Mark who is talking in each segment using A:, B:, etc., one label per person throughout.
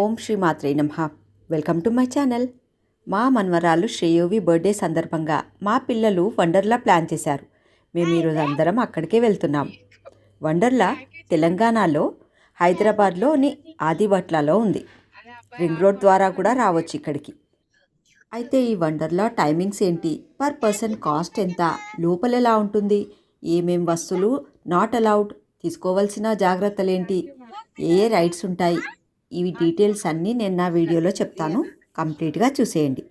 A: ఓం శ్రీ మాత్రే నమః. Welcome to my channel. మా మన్వరాలు శ్రేయోవి birthday సందర్భంగా మా పిల్లలు వండర్లా ప్లాన్ చేశారు. మేము ఈరోజు అందరం అక్కడికే వెళ్తున్నాం. వండర్లా తెలంగాణలో హైదరాబాద్లోని ఆదిబట్లలో ఉంది. రింగ్ రోడ్ ద్వారా కూడా రావచ్చు ఇక్కడికి. అయితే ఈ వండర్లా టైమింగ్స్ ఏంటి, పర్ పర్సన్ కాస్ట్ ఎంత, లోపల ఎలా ఉంటుంది, ఏమేం వస్తువులు నాట్ అలౌడ్, తీసుకోవాల్సిన జాగ్రత్తలేంటి, ఏ రైడ్స్ ఉంటాయి, ఇవి డీటెయిల్స్ అన్నీ నేను నా వీడియోలో చెప్తాను. కంప్లీట్గా చూసేయండి.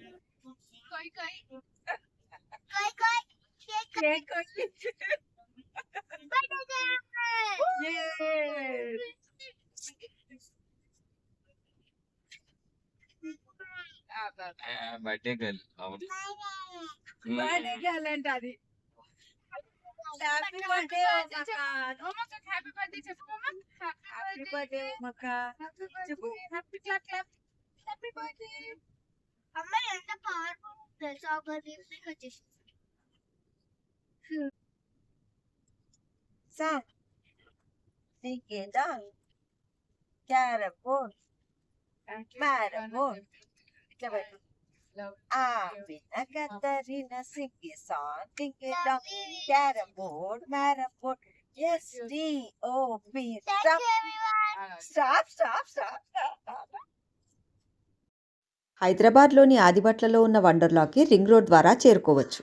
B: బర్త్డే గర్ల్ అవును
C: బర్త్డే గర్ల్ అంటే అది హ్యాపీ బర్త్డే హ్యాపీ బర్త్డే చెప్పు హ్యాపీ బర్త్డే చెప్పు happy clap clap happy birthday అమ్మ ఎంత పవర్ఫుల్ తెలుసా ఒక లిప్స్టిక్ వచ్చేసి సా సింగేదా క్యారబోన్ మ్యారబోన్ Amina Katarina sing a song, ding a dong, carrom board, marrom board, yes, D, O, B, stop, stop, stop, stop, stop.
A: హైదరాబాద్లోని ఆదిబట్లలో ఉన్న వండర్లాకి ring road ద్వారా చేరుకోవచ్చు.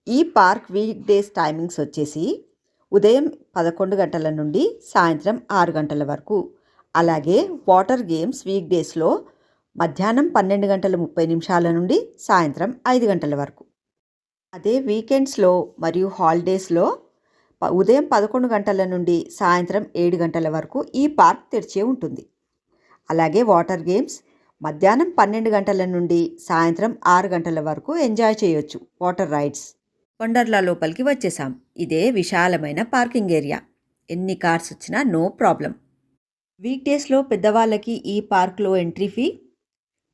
A: ఈ పార్క్ వీక్ డేస్ టైమింగ్స్ వచ్చేసి ఉదయం 11 గంటల నుండి సాయంత్రం 6 గంటల వరకు. అలాగే వాటర్ గేమ్స్ వీక్ డేస్లో మధ్యాహ్నం 12:30 నుండి సాయంత్రం 5 గంటల వరకు. అదే వీకెండ్స్లో మరియు హాలిడేస్లో ఉదయం 11 గంటల నుండి సాయంత్రం 7 గంటల వరకు ఈ పార్క్ తెరిచే ఉంటుంది. అలాగే వాటర్ గేమ్స్ మధ్యాహ్నం 12 గంటల నుండి సాయంత్రం 6 గంటల వరకు ఎంజాయ్ చేయొచ్చు. Water rides. వండర్లా లోపలికి వచ్చేసాం. ఇదే విశాలమైన పార్కింగ్ ఏరియా. ఎన్ని కార్స్ వచ్చినా నో ప్రాబ్లం. వీక్ డేస్లో పెద్దవాళ్ళకి ఈ పార్క్లో ఎంట్రీ ఫీ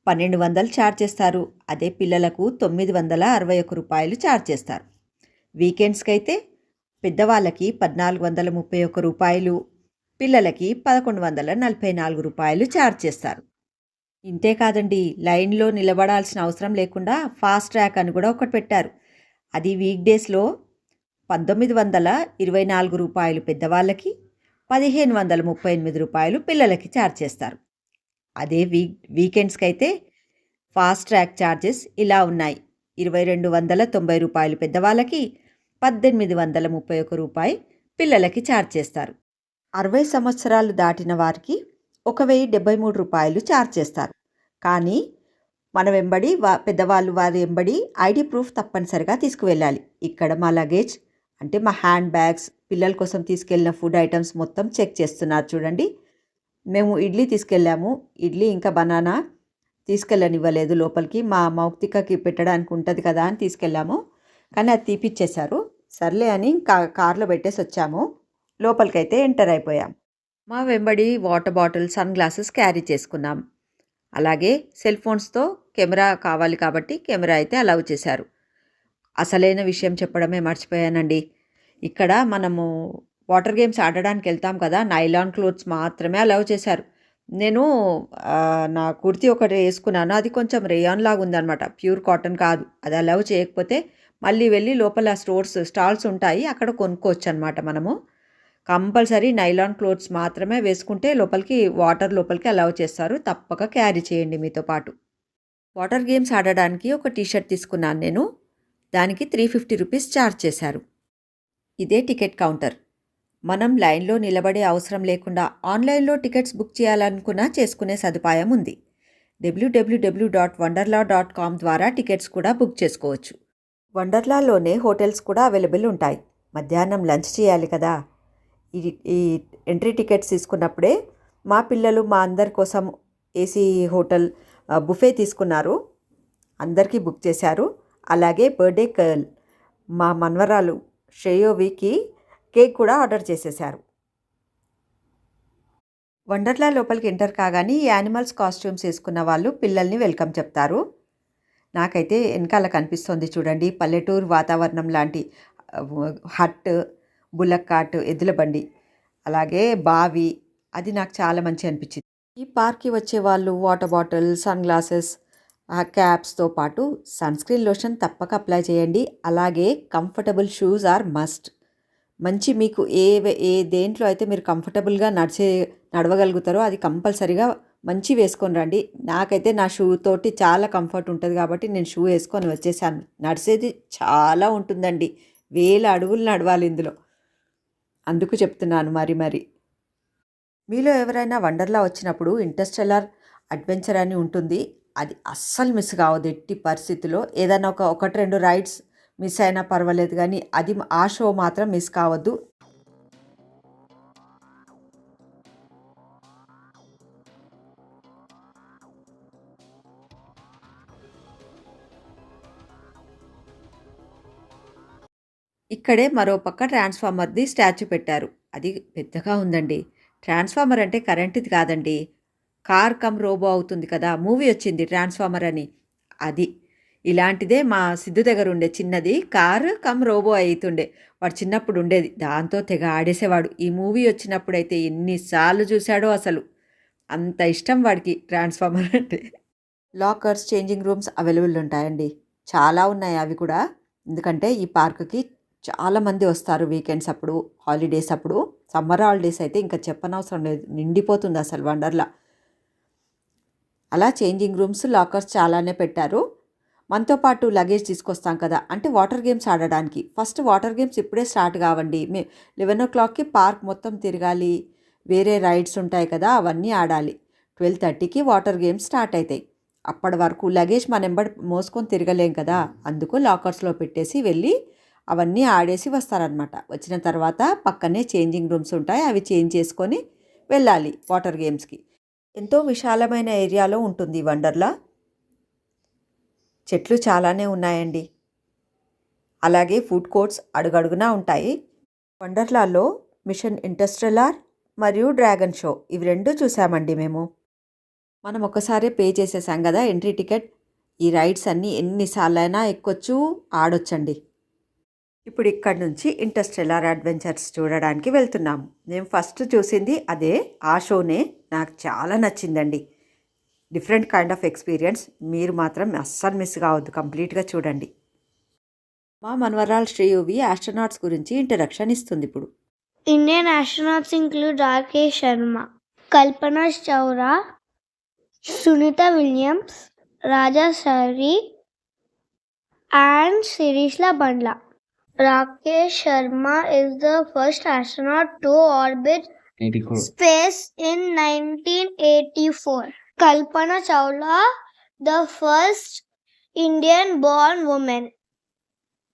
A: 1200 ఛార్జ్ చేస్తారు. అదే పిల్లలకు 961 రూపాయలు ఛార్జ్ చేస్తారు. వీకెండ్స్కి అయితే పెద్దవాళ్ళకి 1431 రూపాయలు, పిల్లలకి 1144 రూపాయలు ఛార్జ్ చేస్తారు. ఇంతే కాదండి, లైన్లో నిలబడాల్సిన అవసరం లేకుండా ఫాస్ట్ ట్రాక్ అని కూడా ఒకటి పెట్టారు. అది వీక్ డేస్లో 1924 రూపాయలు పెద్దవాళ్ళకి, 1538 రూపాయలు పిల్లలకి ఛార్జ్ చేస్తారు. అదే వీకెండ్స్కి అయితే ఫాస్ట్ ట్రాక్ ఛార్జెస్ ఇలా ఉన్నాయి. 2290 రూపాయలు పెద్దవాళ్ళకి, 1831 రూపాయి పిల్లలకి ఛార్జ్ చేస్తారు. 60 సంవత్సరాలు దాటిన వారికి 1073 రూపాయలు ఛార్జ్ చేస్తారు. కానీ మన వెంబడి పెద్దవాళ్ళు వారి వెంబడి ఐడి ప్రూఫ్ తప్పనిసరిగా తీసుకువెళ్ళాలి. ఇక్కడ మా లగేజ్ అంటే మా హ్యాండ్ బ్యాగ్స్, పిల్లల కోసం తీసుకెళ్ళిన ఫుడ్ ఐటమ్స్ మొత్తం చెక్ చేస్తున్నారు చూడండి. మేము ఇడ్లీ తీసుకెళ్ళాము. ఇడ్లీ ఇంకా బనానా తీసుకెళ్ళనివ్వలేదు లోపలికి. మా మౌక్తికకి పెట్టడానికి ఉంటుంది కదా అని తీసుకెళ్ళాము. కానీ అది తీపిచ్చేశారు. సర్లే అని కార్లో పెట్టేసి వచ్చాము. లోపలికైతే ఎంటర్ అయిపోయాం. మా వెంబడి water bottle, sunglasses carry చేసుకున్నాం. అలాగే సెల్ ఫోన్స్తో కెమెరా కావాలి కాబట్టి కెమెరా అయితే అలౌ చేశారు. అసలైన విషయం చెప్పడమే మర్చిపోయానండి. ఇక్కడ మనము వాటర్ గేమ్స్ ఆడడానికి వెళ్తాం కదా, నైలాన్ క్లోత్స్ మాత్రమే అలౌ చేశారు. నేను నా కుర్తీ ఒకటి వేసుకున్నాను. అది కొంచెం రేయాన్ లాగా ఉందన్నమాట, ప్యూర్ కాటన్ కాదు. అది అలౌ చేయకపోతే మళ్ళీ వెళ్ళి లోపల స్టాల్స్ ఉంటాయి, అక్కడ కొనుక్కోవచ్చు అనమాట. మనము కంపల్సరీ నైలాన్ క్లోత్స్ మాత్రమే వేసుకుంటే వాటర్ లోపలికి అలౌ చేస్తారు. తప్పక క్యారీ చేయండి మీతో పాటు. వాటర్ గేమ్స్ ఆడడానికి ఒక టీషర్ట్ తీసుకున్నాను నేను. దానికి 350 రూపీస్ ఛార్జ్ చేశారు. ఇదే టికెట్ కౌంటర్. మనం లైన్లో నిలబడే అవసరం లేకుండా ఆన్లైన్లో టికెట్స్ బుక్ చేయాలనుకున్నా చేసుకునే సదుపాయం ఉంది. www.wonderla.com ద్వారా టికెట్స్ కూడా బుక్ చేసుకోవచ్చు. వండర్లాలోనే హోటల్స్ కూడా అవైలబుల్ ఉంటాయి. మధ్యాహ్నం లంచ్ చేయాలి కదా, ఈ ఎంట్రీ టికెట్స్ తీసుకున్నప్పుడే మా పిల్లలు మా అందరి కోసం ఏసీ హోటల్ బుఫే తీసుకున్నారు. అందరికీ బుక్ చేశారు. అలాగే బర్త్డే గర్ల్ మా మన్వరాలు శ్రేయోవికి కేక్ కూడా ఆర్డర్ చేసేశారు. వండర్లా లోపలికి ఎంటర్ కాగానే ఈ యానిమల్స్ కాస్ట్యూమ్స్ వేసుకున్న వాళ్ళు పిల్లల్ని వెల్కమ్ చెప్తారు. నాకైతే వెనకాల కనిపిస్తుంది చూడండి, పల్లెటూరు వాతావరణం లాంటి హట్, బుల్లక్ కార్ట్, ఎద్దుల బండి, అలాగే బావి, అది నాకు చాలా మంచి అనిపించింది. ఈ పార్క్కి వచ్చే వాళ్ళు వాటర్ బాటిల్, సన్ గ్లాసెస్, క్యాప్స్తో పాటు సన్ స్క్రీన్ లోషన్ తప్పక అప్లై చేయండి. అలాగే కంఫర్టబుల్ షూస్ ఆర్ మస్ట్. మంచి మీకు ఏ దేంట్లో అయితే మీరు కంఫర్టబుల్గా నడవగలుగుతారో అది కంపల్సరీగా మంచి వేసుకొని రండి. నాకైతే నా షూ తోటి చాలా కంఫర్ట్ ఉంటుంది కాబట్టి నేను షూ వేసుకొని వచ్చేసాను. నడిచేది చాలా ఉంటుందండి, వేల అడుగులు నడవాలి ఇందులో, అందుకు చెప్తున్నాను మరి. మీలో ఎవరైనా వండర్లా వచ్చినప్పుడు ఇంటర్స్టెల్లార్ అడ్వెంచర్ అని ఉంటుంది, అది అస్సలు మిస్ కావద్దు ఎట్టి పరిస్థితిలో. ఏదైనా ఒకటి రెండు రైడ్స్ మిస్ అయినా పర్వాలేదు కానీ ఆ షో మాత్రం మిస్ కావద్దు. ఇక్కడే మరో పక్క ట్రాన్స్ఫార్మర్ది స్టాచ్యూ పెట్టారు. అది పెద్దగా ఉందండి. ట్రాన్స్ఫార్మర్ అంటే కరెంటుది కాదండి, కార్ కమ్ రోబో అవుతుంది కదా, మూవీ వచ్చింది ట్రాన్స్ఫార్మర్ అని, అది. ఇలాంటిదే మా సిద్ధు దగ్గర ఉండే చిన్నది, కారు కమ్ రోబో అవుతుండే. వాడు చిన్నప్పుడు ఉండేది, దాంతో తెగ ఆడేసేవాడు. ఈ మూవీ వచ్చినప్పుడైతే ఎన్నిసార్లు చూశాడో అసలు, అంత ఇష్టం వాడికి ట్రాన్స్ఫార్మర్ అంటే. లాకర్స్, చేంజింగ్ రూమ్స్ అవైలబుల్ ఉంటాయండి, చాలా ఉన్నాయి అవి కూడా. ఎందుకంటే ఈ పార్కుకి చాలామంది వస్తారు వీకెండ్స్ అప్పుడు, హాలిడేస్ అప్పుడు. సమ్మర్ హాలిడేస్ అయితే ఇంకా చెప్పనవసరం లేదు, నిండిపోతుంది అసలు వండర్లా. అలా చేంజింగ్ రూమ్స్, లాకర్స్ చాలానే పెట్టారు. మనతో పాటు లగేజ్ తీసుకొస్తాం కదా, అంటే వాటర్ గేమ్స్ ఆడడానికి. ఫస్ట్ వాటర్ గేమ్స్ ఇప్పుడే స్టార్ట్ కావండి, 11 o'clockకి పార్క్ మొత్తం తిరగాలి, వేరే రైడ్స్ ఉంటాయి కదా అవన్నీ ఆడాలి. 12:30కి వాటర్ గేమ్స్ స్టార్ట్ అవుతాయి. అప్పటి వరకు లగేజ్ మన వెంబడి మోసుకొని తిరగలేం కదా, అందుకు లాకర్స్లో పెట్టేసి వెళ్ళి అవన్నీ ఆడేసి వస్తారనమాట. వచ్చిన తర్వాత పక్కనే చేంజింగ్ రూమ్స్ ఉంటాయి, అవి చేంజ్ చేసుకొని వెళ్ళాలి వాటర్ గేమ్స్కి. ఎంతో విశాలమైన ఏరియాలో ఉంటుంది వండర్లా. చెట్లు చాలానే ఉన్నాయండి, అలాగే ఫుడ్ కోర్ట్స్ అడుగడుగునా ఉంటాయి. వండర్లాలో మిషన్ ఇంటర్స్టెల్లార్ మరియు డ్రాగన్ షో, ఇవి రెండు చూసామండి మేము. మనం ఒకసారి పే చేసేసాం కదా ఎంట్రీ టికెట్, ఈ రైడ్స్ అన్నీ ఎన్నిసార్లైనా ఎక్కొచ్చు, ఆడొచ్చండి. ఇప్పుడు ఇక్కడ నుంచి ఇంటర్స్టెల్లార్ అడ్వెంచర్స్ చూడడానికి వెళ్తున్నాము. నేను ఫస్ట్ చూసింది అదే, ఆ షోనే నాకు చాలా నచ్చిందండి. డిఫరెంట్ కైండ్ ఆఫ్ ఎక్స్పీరియన్స్, మీరు మాత్రం అస్సలు మిస్ కావద్దు, కంప్లీట్గా చూడండి. మా మనవరాలు శ్రేయువి ఆస్ట్రోనాట్స్ గురించి ఇంట్రడక్షన్ ఇస్తుంది ఇప్పుడు.
C: Indian astronauts include Rakesh Sharma, Kalpana Chawla, Sunita Williams, Raja Sari, and Sirishla Bandla. Rakesh Sharma is the first astronaut to orbit
B: 84.
C: space in 1984. Kalpana Chawla, the first Indian-born woman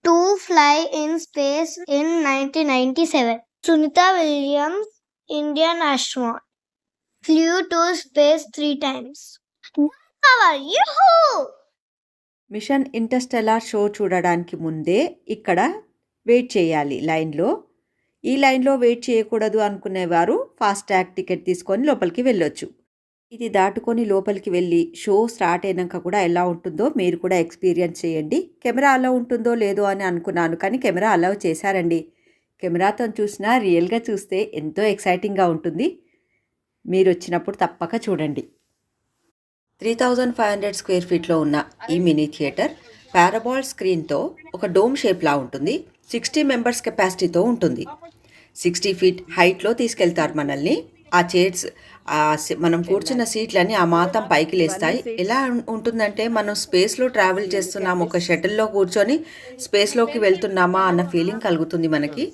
C: to fly in space in 1997. Sunita Williams, Indian astronaut, flew to space 3 times. Power, yoo-hoo!
A: Mission interstellar show చూడడానికి ముందే ఇక్కడ wait చేయాలి లైన్లో. ఈ లైన్లో wait చేయకూడదు అనుకునేవారు fast track ticket తీసుకొని లోపలికి వెళ్ళొచ్చు. ఇది దాటుకొని లోపలికి వెళ్ళి షో స్టార్ట్ అయినాక కూడా ఎలా ఉంటుందో మీరు కూడా ఎక్స్పీరియన్స్ చేయండి. కెమెరా అలౌ ఉంటుందో లేదో అని అనుకున్నాను, కానీ కెమెరా అలౌ చేశారండి. కెమెరాతో చూసినా రియల్గా చూస్తే ఎంతో ఎక్సైటింగ్గా ఉంటుంది. మీరు వచ్చినప్పుడు తప్పక చూడండి. 3500 స్క్వేర్ ఫీట్లో ఉన్న ఈ మినీ థియేటర్ పారాబాల్ స్క్రీన్తో ఒక డోమ్ షేప్లా ఉంటుంది. 60 మెంబర్స్ కెపాసిటీతో ఉంటుంది. 60 feet హైట్లో తీసుకెళ్తారు మనల్ని. ఆ చైర్స్, మనం కూర్చున్న సీట్లన్నీ ఆ మాత్రం పైకి లేస్తాయి. ఎలా ఉంటుందంటే మనం స్పేస్లో ట్రావెల్ చేస్తున్నాము, ఒక షటిల్లో కూర్చొని స్పేస్లోకి వెళ్తున్నామా అన్న ఫీలింగ్ కలుగుతుంది మనకి.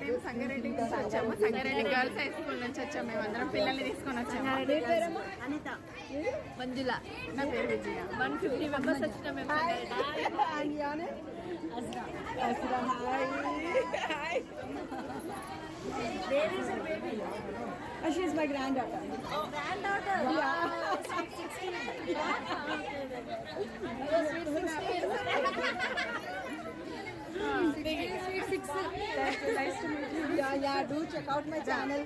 D: మేము సంగారెడ్డి నుంచి వచ్చాము. సంగారెడ్డి గర్ల్స్ హై స్కూల్ నుంచి వచ్చాము. మేము అందరం పిల్లల్ని తీసుకొని వచ్చాము. అనిత, మంజుల, నా పేరు విజయ. 150 మెంబర్స్ వచ్చినాం మేము.
E: She is my granddaughter.
C: Oh, granddaughter.
E: Nice to meet you. Yeah, do check out my channel.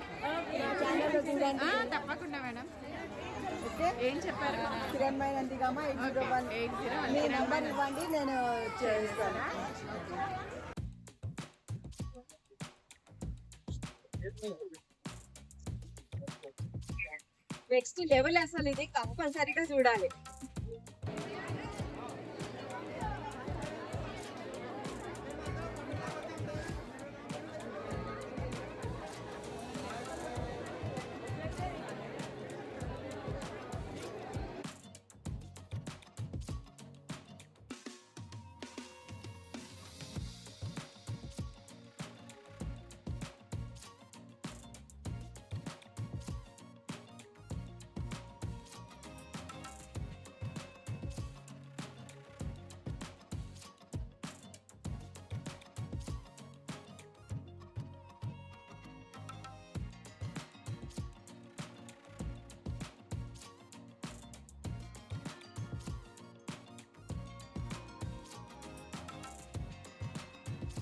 D: తప్పకుండా మేడం.
E: Okay.
D: ఏం చెప్పారు?
E: కిరణ్మయి నందిగామ 801. మీ నెంబర్ ఇవ్వండి, నేను చేస్తాను.
F: నెక్స్ట్ లెవెల్ అసలు ఇది కంపల్సరీగా చూడాలి.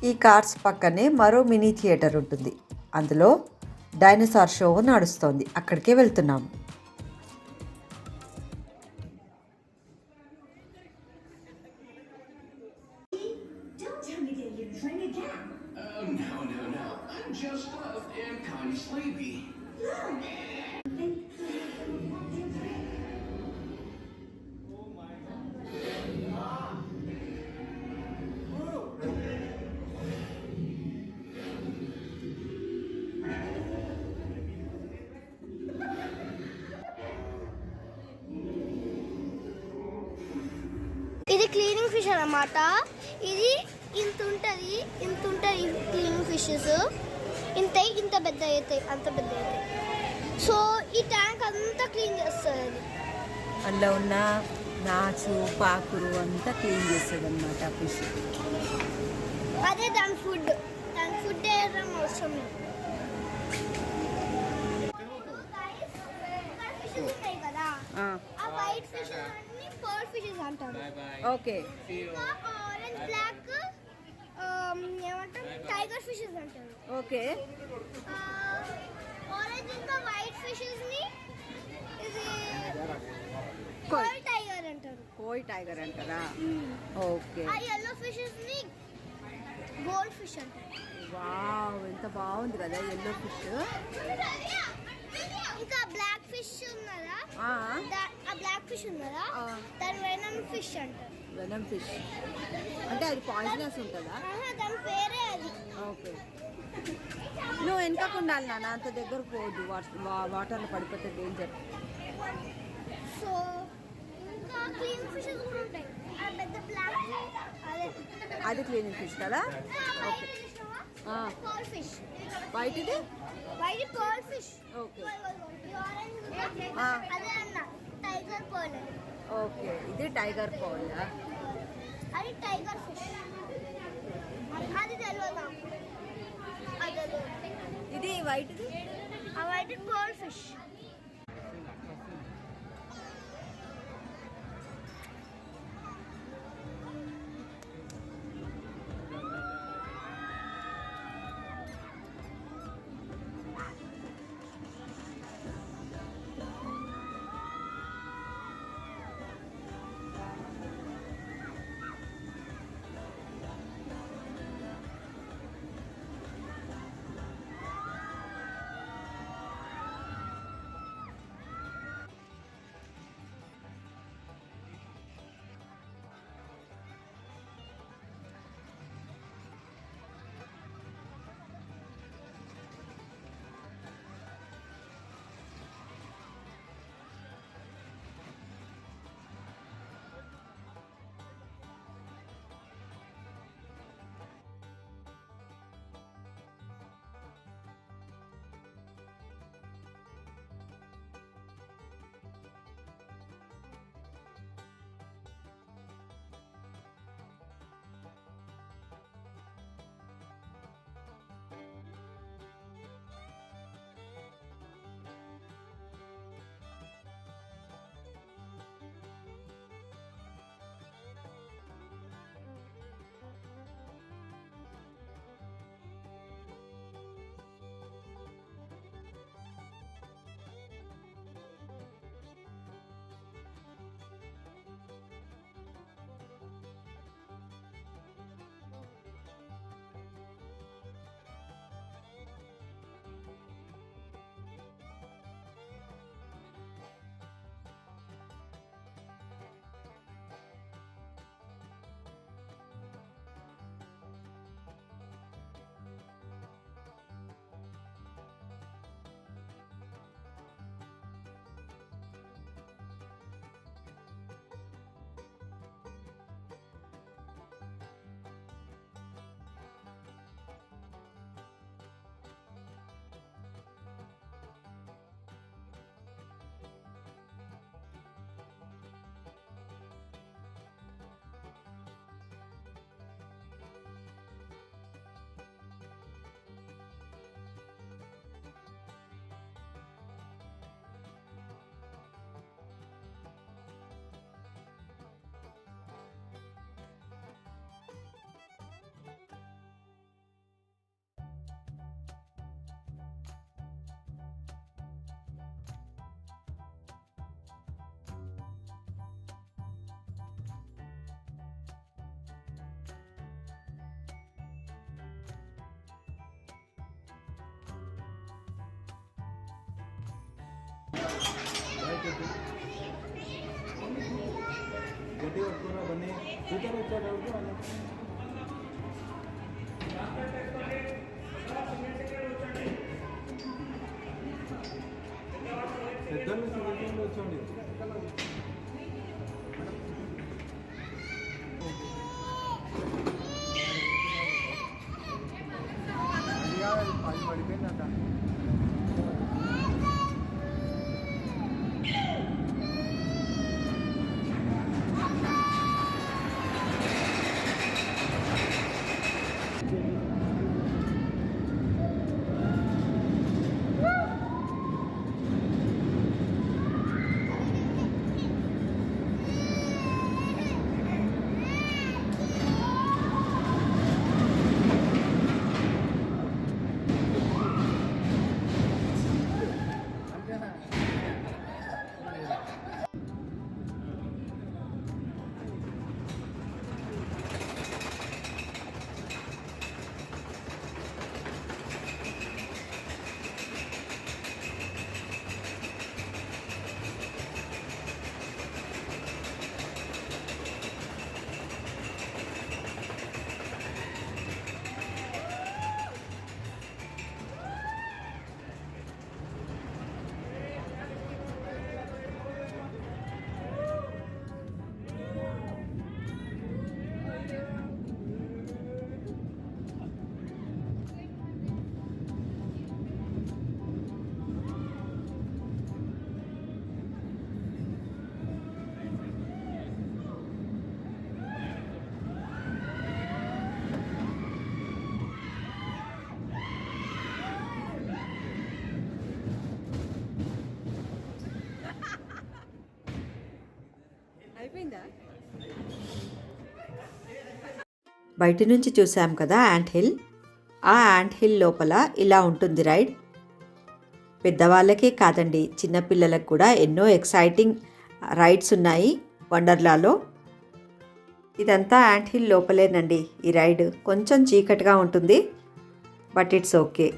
A: ఈ కార్స్ పక్కనే మరో మినీ థియేటర్ ఉంటుంది. అందులో డైనోసార్ షో నడుస్తోంది. అక్కడికే వెళ్తున్నాము.
G: No. I'm just stuffed and kind of sleepy.
C: ఇది క్లీనింగ్ ఫిష్ అన్నమాట. ఇది ఇంత ఉంటుంది క్లీనింగ్ ఫిషెస్. ఇంత పెద్ద అవుతాయి, అంత పెద్ద అవుతాయి. సో ఈ ట్యాంక్ అంతా క్లీన్ చేస్తుంది. అది
A: అందులో ఉన్న నాచు పాకురు అంతా క్లీన్ చేస్తుంది అన్నమాట ఫిష్.
C: అదే దాని ఫుడ్ వేయడం అవసరం లేదు. ఫిషెస్ ఉంటాయి కదా, ఆ వైట్ ఫిషెస్ అన్ని పర్ల్ ఫిషెస్ అంటారు.
A: ఓకే.
C: ఇంకా ఆరెంజ్ బ్లాక్ ఏమంటారు, టైగర్ ఫిషెస్ అంటారు.
A: ఓకే.
C: ఆరెంజ్ ఇంకా వైట్ ఫిషెస్ ని ఇది కోయ్ టైగర్ అంటారు.
A: కోయ్ టైగర్ అంటారా? ఓకే.
C: ఆ yellow ఫిషెస్ ని గోల్డ్ ఫిష్ అంటారు.
A: వావ్, ఎంత బాగుంది కదా yellow ఫిష్.
C: ఇంకా బ్లాక్ ఫిష్ ఉన్నదా, ఆ బ్లాక్ ఫిష్ ఉన్నదా, దాని వెనమ్ ఫిష్ అంటారు.
A: వెనమ్ ఫిష్ అంటే అది పాయిజనస్ ఉంటుందా?
C: దాని పేరే అది.
A: ఓకే. నువ్వు వెనకకు ఉండాలి నాన్న, అంత దగ్గరకు పోవద్దు, వాటర్లో పడిపోతే డేంజర్.
C: సో ఇంకా క్లీన్ ఫిషెస్ కూడా ఉంటాయి. ఆ పెద్ద బ్లాక్
A: అది క్లీనింగ్ ఫిష్ కదా? ఓకే.
C: Pearl fish.
A: వైట్ ఇది
C: వైట్ పర్ల్ ఫిష్.
A: ఓకే.
C: అదే అన్న టైగర్ పర్ల్.
A: ఓకే, ఇది టైగర్ పౌల్.
C: అది టైగర్ ఫిష్. అది తెలియదా?
A: ఇది వైట్ది,
C: ఆ వైట్ పర్ల్ ఫిష్.
A: బయట నుంచి చూసాం కదా యాంట్ హిల్. ఆ యాంట్ హిల్ లోపల ఇలా ఉంటుంది రైడ్. పెద్దవాళ్ళకే కాదండి, చిన్నపిల్లలకు కూడా ఎన్నో ఎక్సైటింగ్ రైడ్స్ ఉన్నాయి వండర్లాలో. ఇదంతా యాంట్ హిల్ లోపలేనండి ఈ రైడ్. కొంచెం చీకటిగా ఉంటుంది, but it's okay.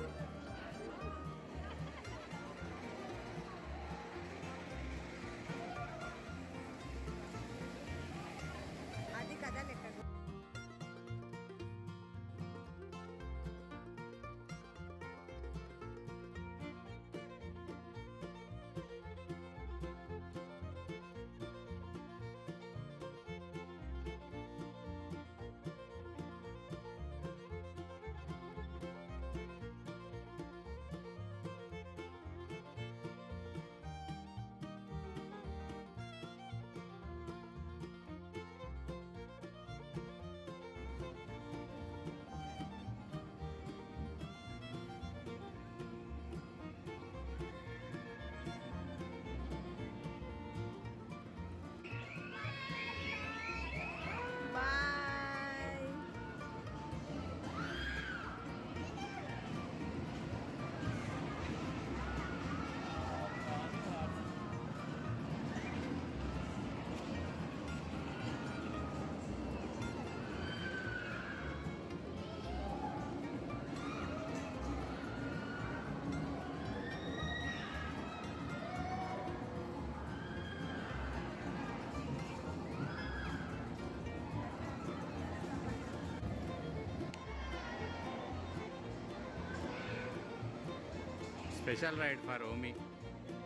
B: Special ride for Omi,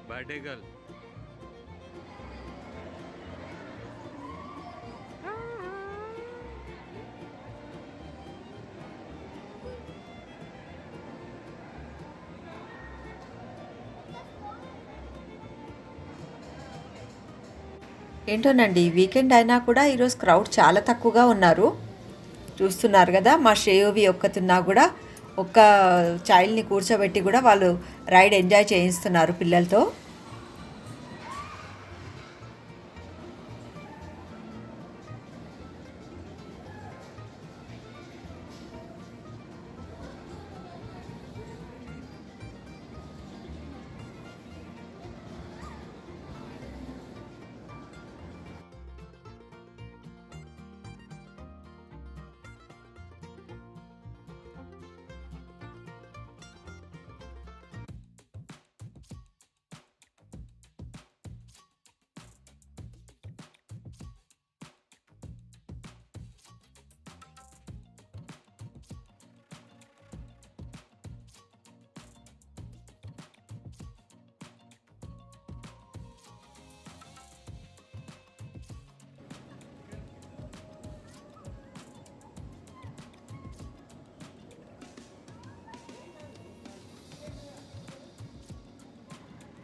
B: birthday girl.
A: ఏంటోనండి, వీకెండ్ అయినా కూడా ఈరోజు క్రౌడ్ చాలా తక్కువగా ఉన్నారు. చూస్తున్నారు కదా, మా శ్రేయోవి ఒక్కతున్నా కూడా ఒక్క చైల్డ్ని కూర్చోబెట్టి కూడా వాళ్ళు రైడ్ ఎంజాయ్ చేయిస్తున్నారు పిల్లలతో.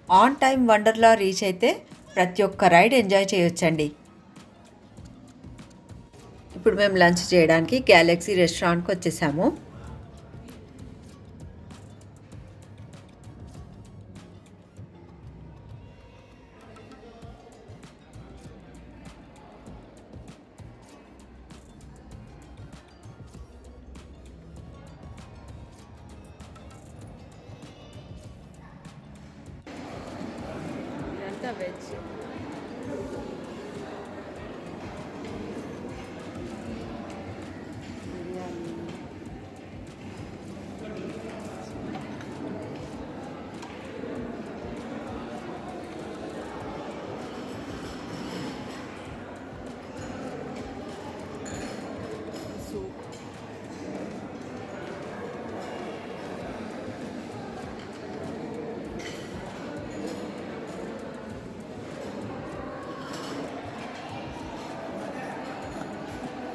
A: ఆన్ టైం వండర్లా రీచ్ అయితే ప్రతి ఒక్క రైడ్ ఎంజాయ్ చేయొచ్చండి. ఇప్పుడు మేము లంచ్ చేయడానికి గ్యాలక్సీ రెస్టారెంట్కి వచ్చేసాము.
D: ఇదంతా వెజ్.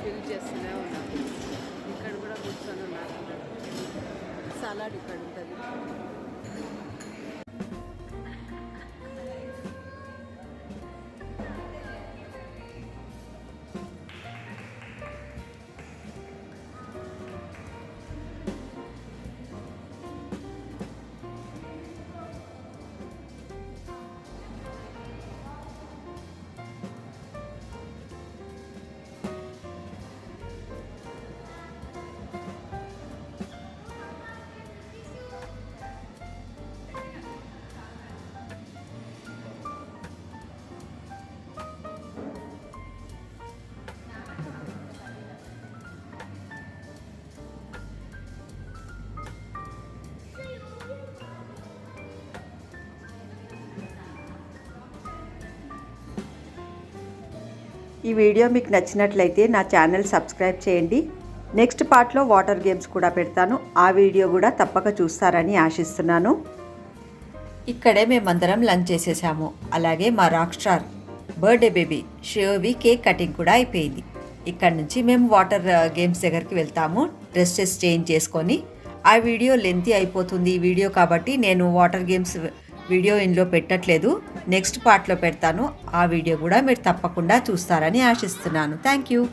D: ఫిల్ చేస్తూనే ఉన్నాం. ఇక్కడ కూడా కూర్చొని ఉన్నారు. సలాడ్ ఇక్కడ ఉంటుంది.
A: ఈ వీడియో మీకు నచ్చినట్లయితే నా ఛానల్ సబ్స్క్రైబ్ చేయండి. నెక్స్ట్ పార్ట్లో వాటర్ గేమ్స్ కూడా పెడతాను. ఆ వీడియో కూడా తప్పక చూస్తారని ఆశిస్తున్నాను. ఇక్కడే మేమందరం లంచ్ చేసేసాము. అలాగే మా rock star birthday baby Shiovi cake cutting కూడా అయిపోయింది. ఇక్కడ నుంచి మేము వాటర్ గేమ్స్ దగ్గరికి వెళ్తాము డ్రెస్సెస్ చేంజ్ చేసుకొని. ఆ వీడియో లెంతీ అయిపోతుంది ఈ వీడియో కాబట్టి నేను వాటర్ గేమ్స్ వీడియో ఇందులో పెట్టట్లేదు. నెక్స్ట్ పార్ట్లో పెడతాను. ఆ వీడియో కూడా మీరు తప్పకుండా చూస్తారని ఆశిస్తున్నాను. Thank you.